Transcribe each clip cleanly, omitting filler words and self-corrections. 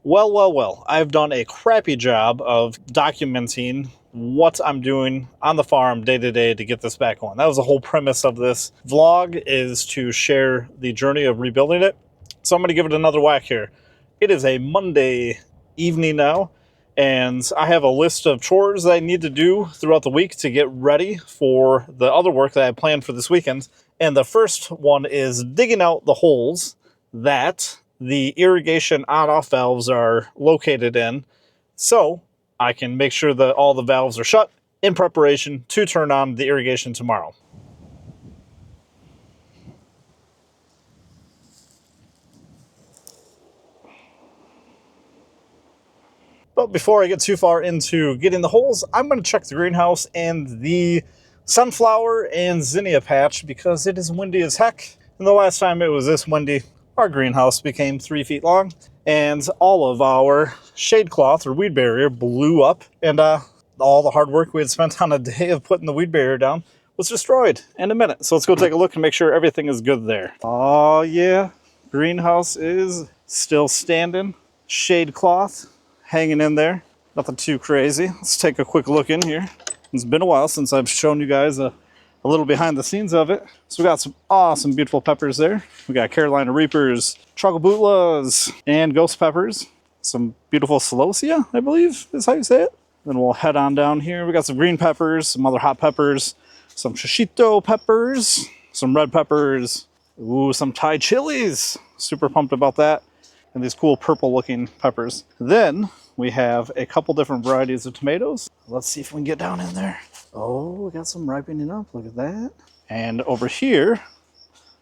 Well, I've done a crappy job of documenting what I'm doing on the farm day to day to get this back on. That was the whole premise of this vlog, is to share the journey of rebuilding it. So I'm going to give it another whack here. It is a Monday evening now, and I have a list of chores that I need to do throughout the week to get ready for the other work that I planned for this weekend. And the first one is digging out the holes that the irrigation on-off valves are located in, so I can make sure that all the valves are shut in preparation to turn on the irrigation tomorrow. But before I get too far into getting the holes, I'm going to check the greenhouse and the sunflower and zinnia patch because it is windy as heck. And the last time it was this windy, our greenhouse became 3 feet long and all of our shade cloth or weed barrier blew up, and all the hard work we had spent on a day of putting the weed barrier down was destroyed in a minute. So let's go take a look and make sure everything is good there. Oh yeah, greenhouse is still standing. Shade cloth hanging in there. Nothing too crazy. Let's take a quick look in here. It's been a while since I've shown you guys a little behind the scenes of it. So we got some awesome, beautiful peppers there. We got Carolina Reapers, Chocobutlas, and Ghost Peppers. Some beautiful Celosia, I believe is how you say it. Then we'll head on down here. We got some green peppers, some other hot peppers, some shishito peppers, some red peppers, ooh, some Thai chilies. Super pumped about that. And these cool purple looking peppers. Then we have a couple different varieties of tomatoes. Let's see if we can get down in there. Oh, we got some ripening up. Look at that. And over here,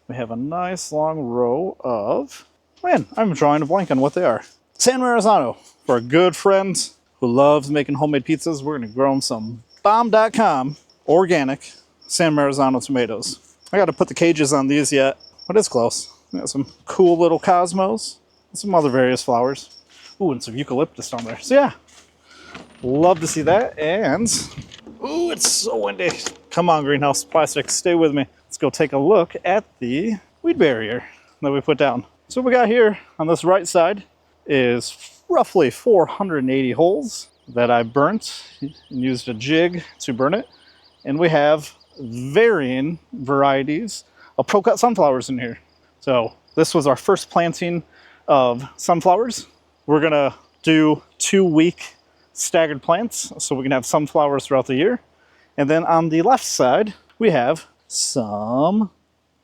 we have a nice long row of, man, I'm drawing a blank on what they are. San Marzano. For a good friend who loves making homemade pizzas, we're going to grow them some bomb.com organic San Marzano tomatoes. I got to put the cages on these yet, but it's close. We got some cool little cosmos and some other various flowers. Ooh, and some eucalyptus down there. So yeah, love to see that. And ooh, it's so windy. Come on, greenhouse plastic, stay with me. Let's go take a look at the weed barrier that we put down. So what we got here on this right side is roughly 480 holes that I burnt and used a jig to burn it. And we have varying varieties of pro-cut sunflowers in here. So this was our first planting of sunflowers. We're gonna do 2-week staggered plants so we can have sunflowers throughout the year. And then on the left side, we have some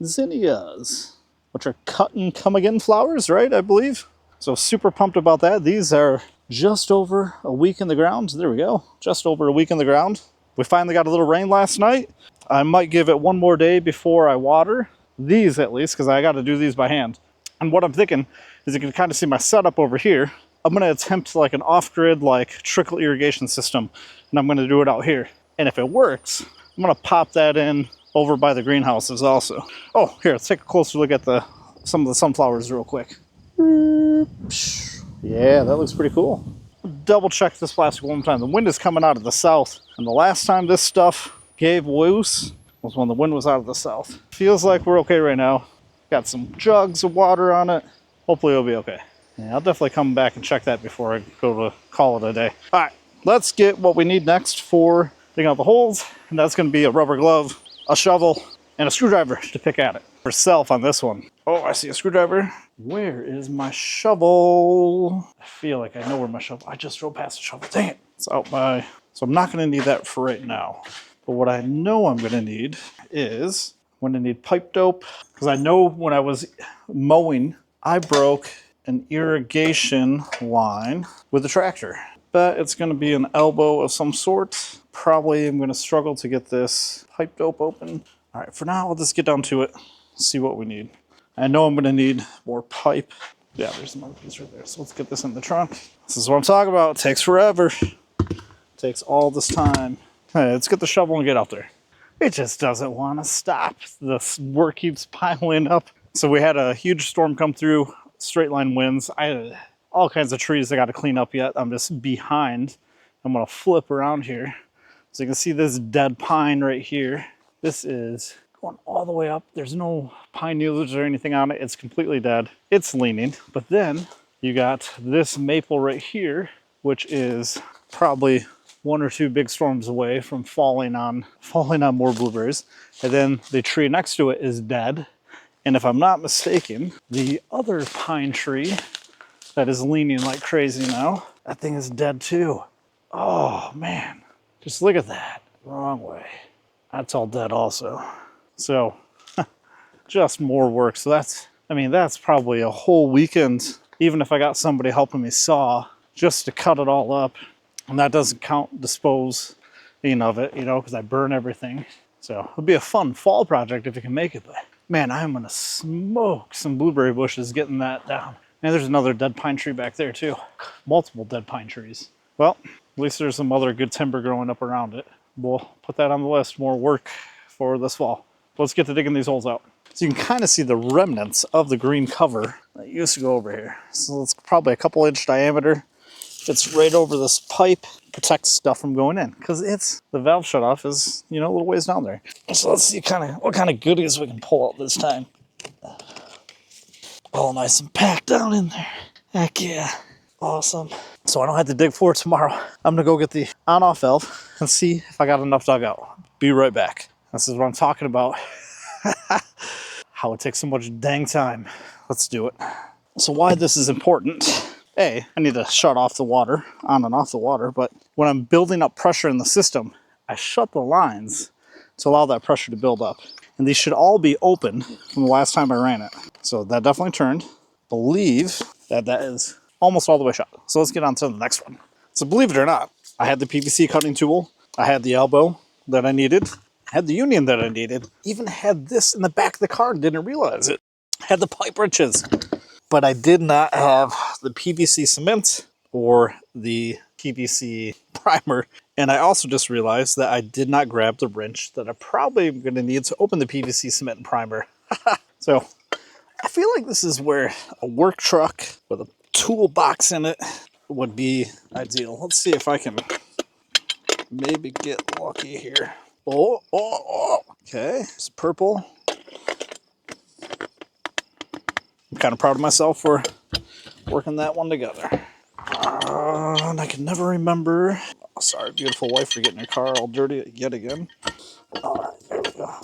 zinnias, which are cut and come again flowers, right? I believe. So super pumped about that. These are just over a week in the ground. There we go. Just over a week in the ground. We finally got a little rain last night. I might give it one more day before I water these, at least, because I got to do these by hand. And what I'm thinking is, you can kind of see my setup over here. I'm going to attempt like an off-grid, like trickle irrigation system, and I'm going to do it out here. And if it works, I'm going to pop that in over by the greenhouses also. Oh, here, let's take a closer look at some of the sunflowers real quick. Yeah, that looks pretty cool. Double check this plastic one more time. The wind is coming out of the south, and the last time this stuff gave loose was when the wind was out of the south. Feels like we're okay right now. Got some jugs of water on it. Hopefully it'll be okay. Yeah, I'll definitely come back and check that before I go to call it a day. All right, let's get what we need next for digging out the holes, and that's going to be a rubber glove, a shovel, and a screwdriver to pick at it. For self on this one. Oh, I see a screwdriver. Where is my shovel? I feel like I know where my shovel, I just drove past the shovel. Dang it. It's out by, so I'm not going to need that for right now. But what I know I'm going to need is, I'm going to need pipe dope, because I know when I was mowing, I broke an irrigation line with the tractor. But it's going to be an elbow of some sort. Probably I'm going to struggle to get this pipe dope open. All right, for now, let's just get down to it, see what we need. I know I'm going to need more pipe. Yeah, there's another piece right there. So let's get this in the trunk. This is what I'm talking about. It takes forever. It takes all this time. All right, let's get the shovel and get out there. It just doesn't want to stop. The work keeps piling up. So we had a huge storm come through, straight line winds. I had all kinds of trees I got to clean up yet. I'm just behind. I'm going to flip around here. So you can see this dead pine right here. This is going all the way up. There's no pine needles or anything on it. It's completely dead. It's leaning. But then You got this maple right here, which is probably 1 or 2 big storms away from falling on more blueberries. And then the tree next to it is dead. And if I'm not mistaken, the other pine tree that is leaning like crazy now, that thing is dead too. Oh man, just look at that. Wrong way. That's all dead also. So just more work. So that's probably a whole weekend, even if I got somebody helping me saw, just to cut it all up. And that doesn't count disposing of it, because I burn everything. So it'll be a fun fall project if you can make it. But man, I'm gonna smoke some blueberry bushes getting that down. And there's another dead pine tree back there too. Multiple dead pine trees. Well, at least there's some other good timber growing up around it. We'll put that on the list. More work for this fall. Let's get to digging these holes out. So you can kind of see the remnants of the green cover that used to go over here. So it's probably a couple inch diameter. It's right over this pipe, protects stuff from going in because the valve shutoff is, a little ways down there. So let's see what kind of goodies we can pull out this time. All nice and packed down in there. Heck yeah. Awesome. So I don't have to dig for it tomorrow. I'm gonna go get the on-off valve and see if I got enough dug out. Be right back. This is what I'm talking about. How it takes so much dang time. Let's do it. So why this is important. I need to shut off the water, on and off the water, but when I'm building up pressure in the system, I shut the lines to allow that pressure to build up. And these should all be open from the last time I ran it. So that definitely turned. Believe that is almost all the way shut. So let's get on to the next one. So believe it or not, I had the PVC cutting tool, I had the elbow that I needed, I had the union that I needed, even had this in the back of the car, didn't realize it. I had the pipe wrenches. But I did not have the PVC cement or the PVC primer. And I also just realized that I did not grab the wrench that I probably am going to need to open the PVC cement and primer. So I feel like this is where a work truck with a toolbox in it would be ideal. Let's see if I can maybe get lucky here. Oh. Okay, it's purple. I'm kind of proud of myself for working that one together. And I can never remember. Oh, sorry, beautiful wife, for getting your car all dirty yet again. All right, there we go.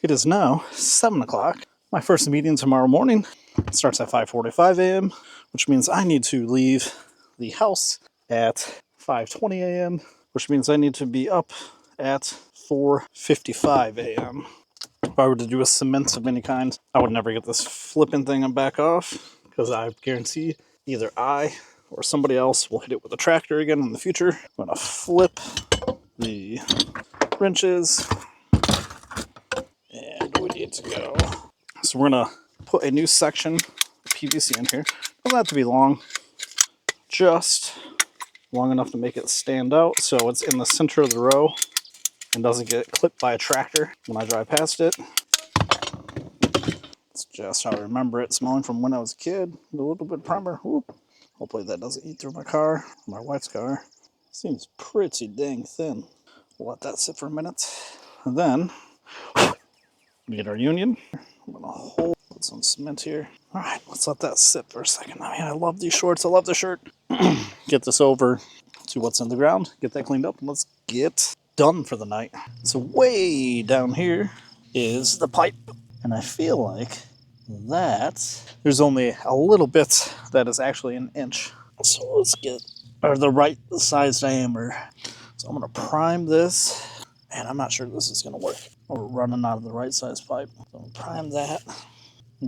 It is now 7 o'clock. My first meeting tomorrow morning starts at 5:45 a.m., which means I need to leave the house at 5:20 a.m., which means I need to be up at 4:55 a.m. If I were to do a cement of any kind, I would never get this flipping thing on back off because I guarantee either I or somebody else will hit it with a tractor again in the future. I'm going to flip the wrenches and we need to go. So we're going to put a new section of PVC in here. Doesn't have to be long, just long enough to make it stand out so it's in the center of the row and doesn't get clipped by a tractor when I drive past it. It's just how I remember it smelling from when I was a kid. A little bit of primer. Whoop. Hopefully that doesn't eat through my car, my wife's car. Seems pretty dang thin. We'll let that sit for a minute. And then we get our union. I'm gonna put some cement here. All right, let's let that sit for a second. I mean, I love these shorts. I love the shirt. Get this over to what's in the ground. Get that cleaned up and let's get done for the night. So way down here is the pipe. And I feel like that there's only a little bit that is actually an inch. So let's get the right size diameter. So I'm gonna prime this, and I'm not sure this is gonna work. We're running out of the right size pipe. So I'm gonna prime that.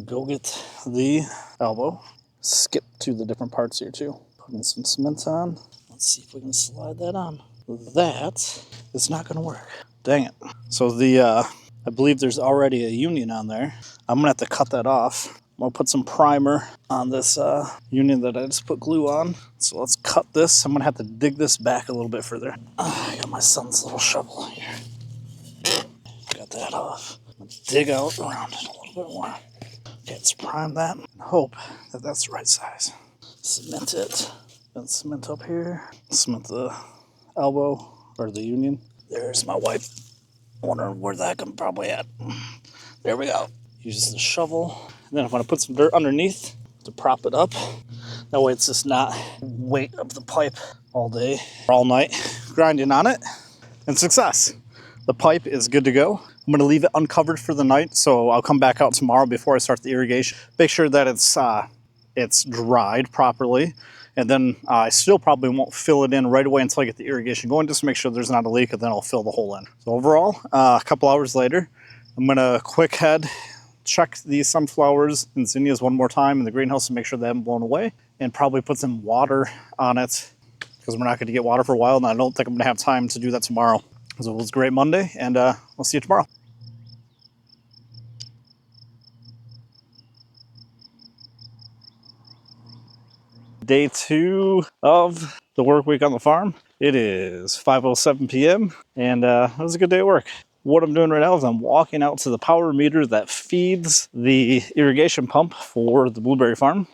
Go get the elbow. Skip to the different parts here too. Putting some cement on. Let's see if we can slide that on. That is not gonna work. Dang it. So I believe there's already a union on there. I'm gonna have to cut that off. I'm gonna put some primer on this union that I just put glue on. So let's cut this. I'm gonna have to dig this back a little bit further. I got my son's little shovel here. Got that off. I'm gonna dig out around it a little bit more. Okay, let's prime that and hope that that's the right size. Cement it. Then cement up here. Cement the elbow or the union. There's my wife. Wondering where that can probably at. There we go. Use the shovel. And then I'm going to put some dirt underneath to prop it up. That way it's just not weight of the pipe all day, or all night, grinding on it. And success. The pipe is good to go. I'm gonna leave it uncovered for the night, so I'll come back out tomorrow before I start the irrigation. Make sure that it's dried properly. And then I still probably won't fill it in right away until I get the irrigation going, just to make sure there's not a leak, and then I'll fill the hole in. So overall, a couple hours later, I'm gonna quick head, check these sunflowers and zinnias one more time in the greenhouse to make sure they haven't blown away, and probably put some water on it, because we're not gonna get water for a while, and I don't think I'm gonna have time to do that tomorrow. So it was a great Monday, and I'll see you tomorrow. Day 2 of the work week on the farm. It is 5:07 p.m. and it was a good day at work. What I'm doing right now is I'm walking out to the power meter that feeds the irrigation pump for the blueberry farm.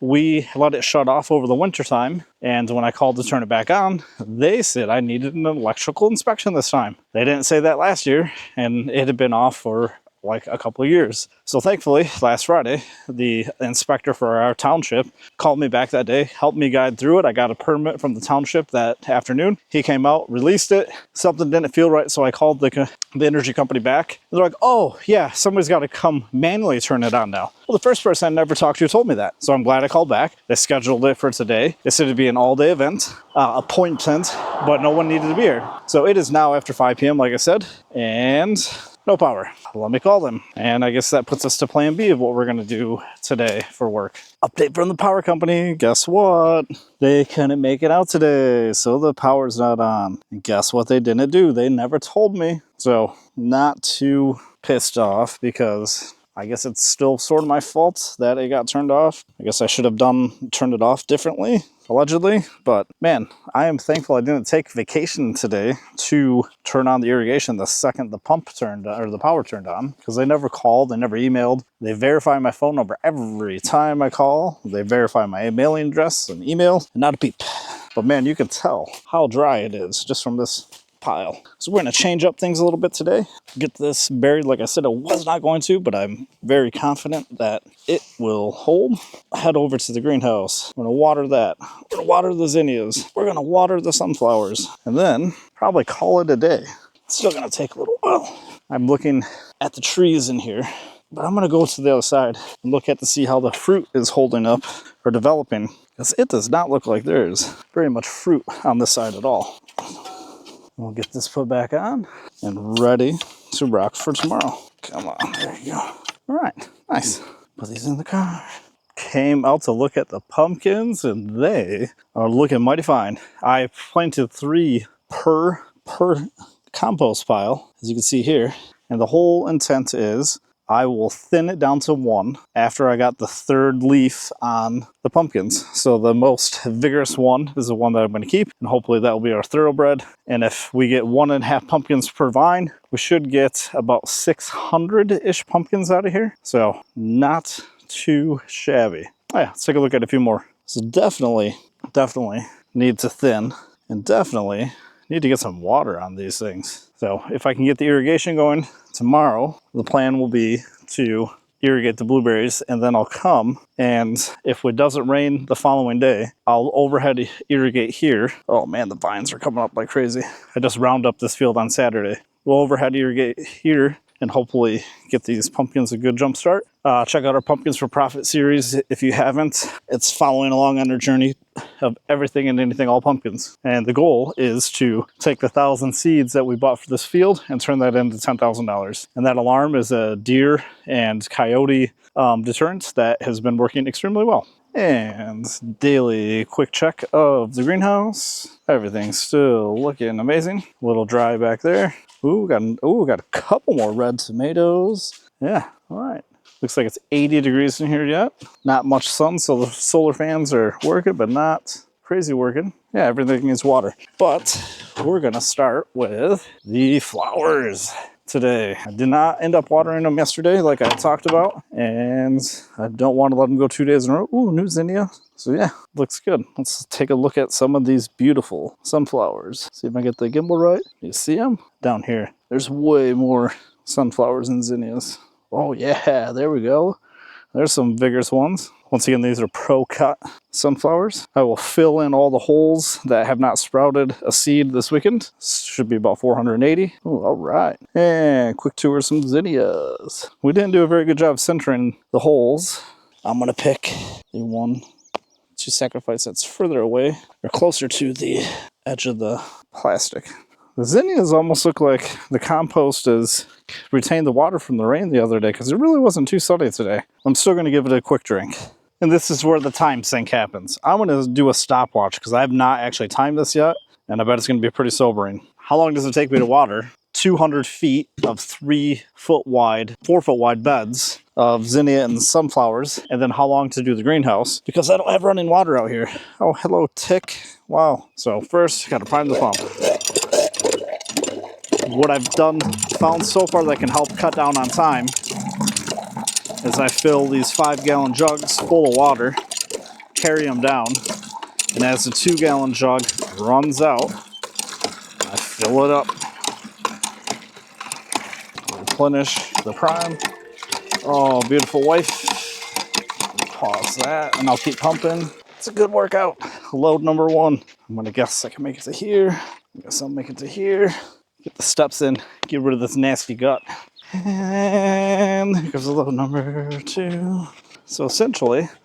We let it shut off over the winter time, and when I called to turn it back on, they said I needed an electrical inspection this time. They didn't say that last year, and it had been off for like a couple of years. So thankfully, last Friday, the inspector for our township called me back that day, helped me guide through it. I got a permit from the township that afternoon. He came out, released it. Something didn't feel right, so I called the energy company back. They're like, oh yeah, somebody's got to come manually turn it on now. Well, the first person I never talked to told me that. So I'm glad I called back. They scheduled it for today. They said it'd be an all-day event, appointment, but no one needed to be here. So it is now after 5 p.m., like I said, and no power. Let me call them. And I guess that puts us to plan B of what we're gonna do today for work. Update from the power company. Guess what? They couldn't make it out today, so the power's not on. And guess what they didn't do? They never told me. So not too pissed off, because I guess it's still sort of my fault that it got turned off. I guess I should have turned it off differently, allegedly. But man, I am thankful I didn't take vacation today to turn on the irrigation the second the pump turned on, or the power turned on, because they never called, they never emailed. They verify my phone number every time I call. They verify my mailing address and email, and not a peep. But man, you can tell how dry it is just from this pile. So we're going to change up things a little bit today. Get this buried. Like I said, I was not going to, but I'm very confident that it will hold. Head over to the greenhouse. We're going to water that. We're going to water the zinnias. We're going to water the sunflowers. And then probably call it a day. It's still going to take a little while. I'm looking at the trees in here, but I'm going to go to the other side and look at to see how the fruit is holding up or developing, because it does not look like there's very much fruit on this side at all. We'll get this put back on and ready to rock for tomorrow. Come on, there you go. All right, nice. Put these in the car. Came out to look at the pumpkins, and they are looking mighty fine. I planted 3 per compost pile, as you can see here. And the whole intent is I will thin it down to 1 after I got the 3rd leaf on the pumpkins. So the most vigorous one is the one that I'm going to keep, and hopefully that will be our thoroughbred. And if we get 1.5 pumpkins per vine, we should get about 600-ish pumpkins out of here. So not too shabby. Oh yeah, let's take a look at a few more. So definitely need to thin, and definitely need to get some water on these things. So if I can get the irrigation going tomorrow, the plan will be to irrigate the blueberries, and then I'll come, and if it doesn't rain the following day, I'll overhead irrigate here. Oh man, the vines are coming up like crazy. I just round up this field on Saturday. We'll overhead irrigate here and hopefully get these pumpkins a good jump start. Check out our Pumpkins for Profit series if you haven't. It's following along on our journey of everything and anything all pumpkins. And the goal is to take the 1,000 seeds that we bought for this field and turn that into $10,000. And that alarm is a deer and coyote deterrent that has been working extremely well. And daily quick check of the greenhouse. Everything's still looking amazing. A little dry back there. Ooh, got a couple more red tomatoes. Yeah, all right. Looks like it's 80 degrees in here yet. Not much sun, so the solar fans are working, but not crazy working. Yeah, everything needs water. But we're gonna start with the flowers today. I did not end up watering them yesterday like I talked about, and I don't want to let them go 2 days in a row. Ooh, new zinnia. So yeah, looks good. Let's take a look at some of these beautiful sunflowers. See if I get the gimbal right. You see them? Down here. There's way more sunflowers and zinnias. Oh yeah, there we go. There's some vigorous ones. Once again, these are pro-cut sunflowers. I will fill in all the holes that have not sprouted a seed this weekend. Should be about 480. Oh, all right. And quick tour of some zinnias. We didn't do a very good job centering the holes. I'm gonna pick the one to sacrifice that's further away or closer to the edge of the plastic. The zinnias almost look like the compost has retained the water from the rain the other day because it really wasn't too sunny today. I'm still going to give it a quick drink. And this is where the time sink happens. I'm going to do a stopwatch because I have not actually timed this yet, and I bet it's going to be pretty sobering. How long does it take me to water 200 feet of 4 foot wide beds of zinnia and sunflowers, and then how long to do the greenhouse? Because I don't have running water out here. Oh, hello, tick. Wow. So first, got to prime the pump. What I've found so far that can help cut down on time is I fill these 5-gallon jugs full of water, carry them down, and as the 2-gallon jug runs out, I fill it up, replenish the prime. Oh, beautiful wife. Pause that, and I'll keep pumping. It's a good workout. Load number 1. I'm gonna guess I can make it to here. I guess I'll make it to here. Get the steps in, get rid of this nasty gut. And here goes the load number 2. So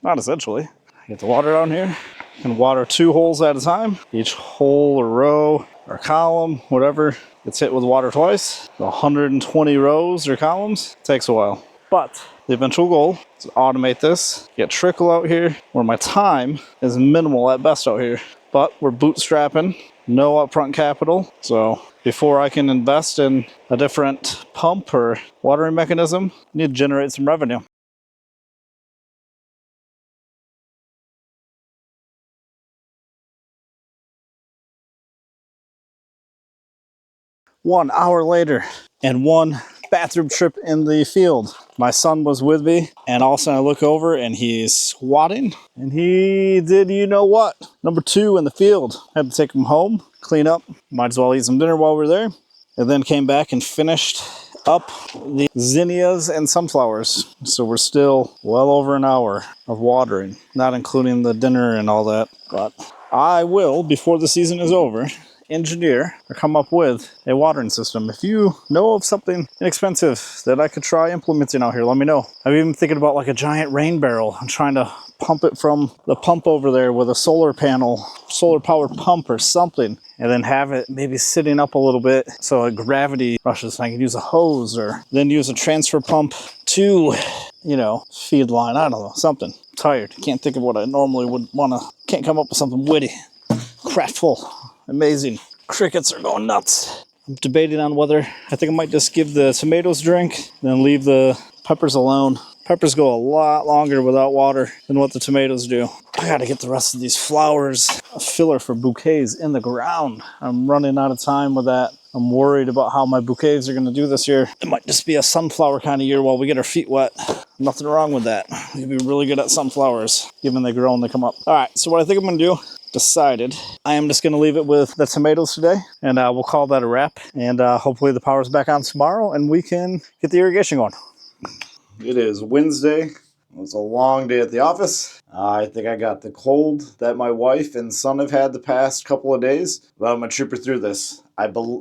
not essentially, I get the water down here. I can water 2 holes at a time. Each hole or row or column, whatever, gets hit with water twice. 120 rows or columns takes a while. But the eventual goal is to automate this, get trickle out here, where my time is minimal at best out here. But we're bootstrapping, no upfront capital. So before I can invest in a different pump or watering mechanism, I need to generate some revenue. One hour later, and one bathroom trip in the field. My son was with me, and all of a sudden I look over and he's squatting, and he did you know what? Number 2 in the field. Had to take him home, clean up, might as well eat some dinner while we're there, and then came back and finished up the zinnias and sunflowers. So we're still well over an hour of watering, not including the dinner and all that. But I will, before the season is over, engineer or come up with a watering system. If you know of something inexpensive that I could try implementing out here, let me know. I'm even thinking about like a giant rain barrel. I'm trying to pump it from the pump over there with a solar powered pump or something, and then have it maybe sitting up a little bit so a gravity rushes and I can use a hose, or then use a transfer pump to, feed line. I don't know, something. I'm tired. Can't think of what I normally would want to. Can't come up with something witty, craftful. Amazing. Crickets are going nuts. I'm debating on whether I think I might just give the tomatoes a drink, then leave the peppers alone. Peppers go a lot longer without water than what the tomatoes do. I gotta get the rest of these flowers, a filler for bouquets, in the ground. I'm running out of time with that. I'm worried about how my bouquets are gonna do this year. It might just be a sunflower kind of year while we get our feet wet. Nothing wrong with that. We'd be really good at sunflowers, given they grow and they come up. All right, so what I think I'm gonna do, decided I am just going to leave it with the tomatoes today, and we'll call that a wrap, and hopefully the power's back on tomorrow and we can get the irrigation going. It is Wednesday. It was a long day at the office. I think I got the cold that my wife and son have had the past couple of days, but I'm going to trooper through this.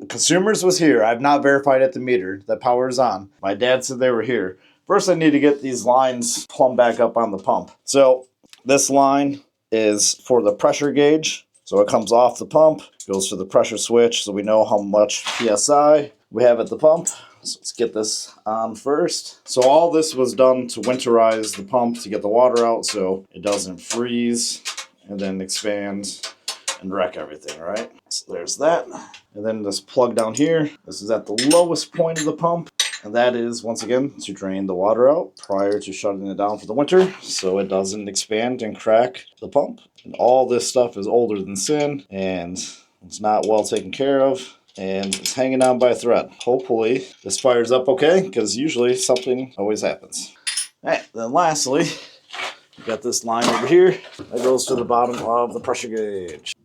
Consumers was here. I've not verified at the meter that power is on. My dad said they were here. First I need to get these lines plumbed back up on the pump. So this line is for the pressure gauge. So it comes off the pump, goes to the pressure switch, so we know how much PSI we have at the pump. So let's get this on first. So all this was done to winterize the pump to get the water out so it doesn't freeze and then expand and wreck everything, right? So there's that. And then this plug down here, this is at the lowest point of the pump. And that is, once again, to drain the water out prior to shutting it down for the winter so it doesn't expand and crack the pump. And all this stuff is older than sin, and it's not well taken care of, and it's hanging on by a thread. Hopefully this fires up okay, because usually something always happens. All right, then lastly, we got this line over here that goes to the bottom of the pressure gauge.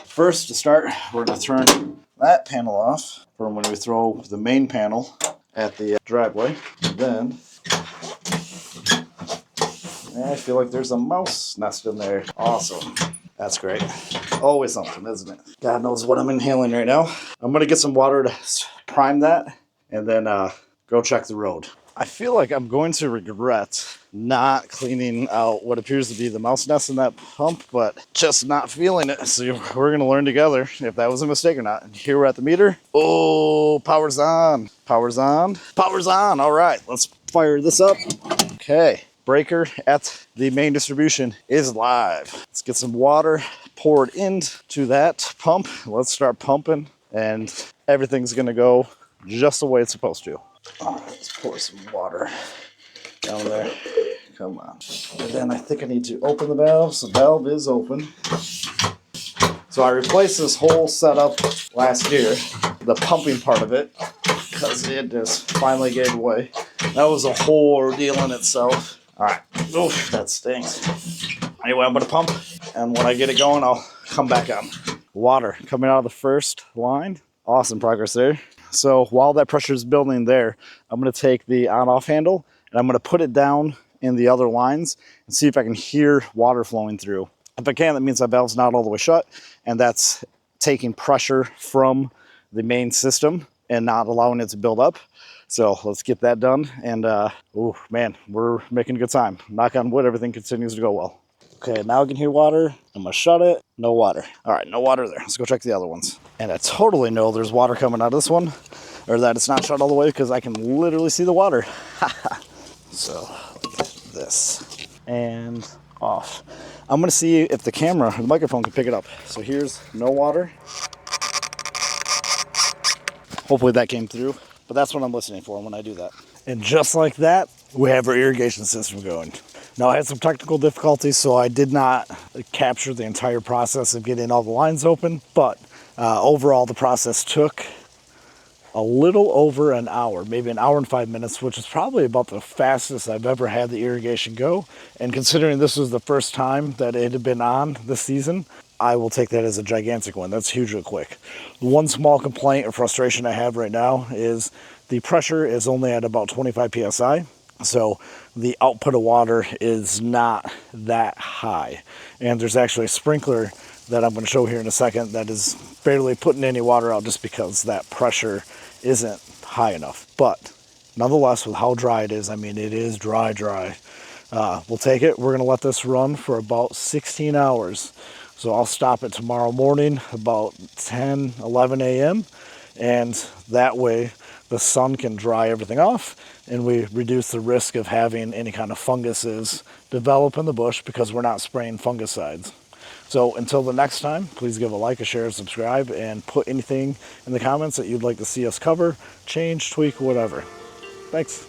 First, to start, we're going to turn that panel off from when we throw the main panel at the driveway. Then I feel like there's a mouse nest in there. Awesome. That's great. Always something, isn't it? God knows what I'm inhaling right now. I'm gonna get some water to prime that and then go check the road. I feel like I'm going to regret not cleaning out what appears to be the mouse nest in that pump, but just not feeling it. So we're gonna learn together if that was a mistake or not. And here we're at the meter. Oh, power's on. Power's on. Power's on. All right, let's fire this up. Okay, breaker at the main distribution is live. Let's get some water poured into that pump. Let's start pumping and everything's gonna go just the way it's supposed to. All right, let's pour some water down there. Come on. And then I think I need to open the valve. So the valve is open. So I replaced this whole setup last year, the pumping part of it, because it just finally gave away. That was a whole ordeal in itself. All right. Oof, that stinks. Anyway, I'm going to pump, and when I get it going, I'll come back on. Water coming out of the first line. Awesome progress there. So while that pressure is building there, I'm going to take the on-off handle, and I'm going to put it down in the other lines and see if I can hear water flowing through. If I can, that means that valve's not all the way shut, and that's taking pressure from the main system and not allowing it to build up. So let's get that done. And oh man, we're making good time. Knock on wood, everything continues to go well. Okay, now I can hear water. I'm gonna shut it. No water. All right, no water there. Let's go check the other ones. And I totally know there's water coming out of this one, or that it's not shut all the way because I can literally see the water. So this and off. I'm gonna see if the camera or the microphone can pick it up. So here's no water. Hopefully that came through, but that's what I'm listening for when I do that. And just like that, we have our irrigation system going. Now I had some technical difficulties, so I did not capture the entire process of getting all the lines open, but overall the process took a little over an hour, maybe an hour and 5 minutes, which is probably about the fastest I've ever had the irrigation go. And considering this was the first time that it had been on this season, I will take that as a gigantic one. That's hugely quick. One small complaint or frustration I have right now is the pressure is only at about 25 PSI. So the output of water is not that high. And there's actually a sprinkler that I'm going to show here in a second that is barely putting any water out just because that pressure isn't high enough. But nonetheless, with how dry it is, I mean, it is dry. We'll take it. We're going to let this run for about 16 hours. So I'll stop it tomorrow morning about 10, 11 a.m. And that way the sun can dry everything off and we reduce the risk of having any kind of funguses develop in the bush because we're not spraying fungicides. So until the next time, please give a like, a share, and subscribe, and put anything in the comments that you'd like to see us cover, change, tweak, whatever. Thanks.